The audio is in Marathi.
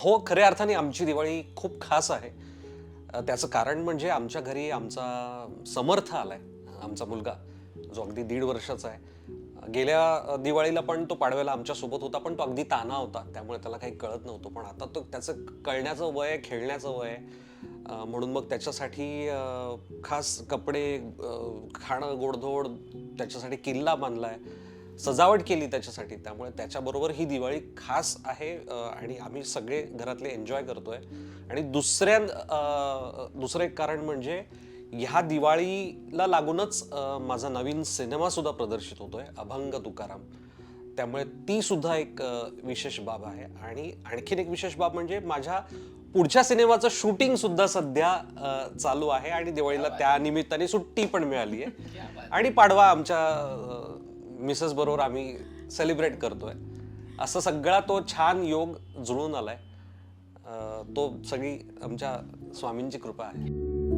हो, खऱ्या अर्थाने आमची दिवाळी खूप खास आहे. त्याचं कारण म्हणजे आमच्या घरी आमचा समर्थ आलाय, आमचा मुलगा, जो अगदी 1.5 वर्षाचा आहे. गेल्या दिवाळीला पण तो पाडव्याला आमच्यासोबत होता, पण तो अगदी तान्हा होता. त्यामुळे त्याला काही कळत नव्हतं. पण आता तो त्याचं कळण्याचं वय आहे, खेळण्याचं वय आहे. म्हणून मग त्याच्यासाठी खास कपडे, खाणं गोडधोड, त्याच्यासाठी किल्ला बांधलाय. सजावट केली त्याच्यासाठी. त्यामुळे त्याच्याबरोबर ही दिवाळी खास आहे आणि आम्ही सगळे घरातले एन्जॉय करतोय. आणि दुसरं एक कारण म्हणजे ह्या दिवाळीला लागूनच माझा नवीन सिनेमा सुद्धा प्रदर्शित होतोय, अभंग तुकाराम. त्यामुळे ती सुद्धा एक विशेष बाब आहे. आणि आणखीन एक विशेष बाब म्हणजे माझ्या पुढच्या सिनेमाचं शूटिंग सुद्धा सध्या चालू आहे आणि दिवाळीला त्या निमित्ताने सुट्टी पण मिळाली आहे. आणि पाडवा आमच्या मिसेस बरोबर आम्ही सेलिब्रेट करतोय. असं सगळा तो छान योग जुळून आलाय. तो सगळी आमच्या स्वामींची कृपा आहे.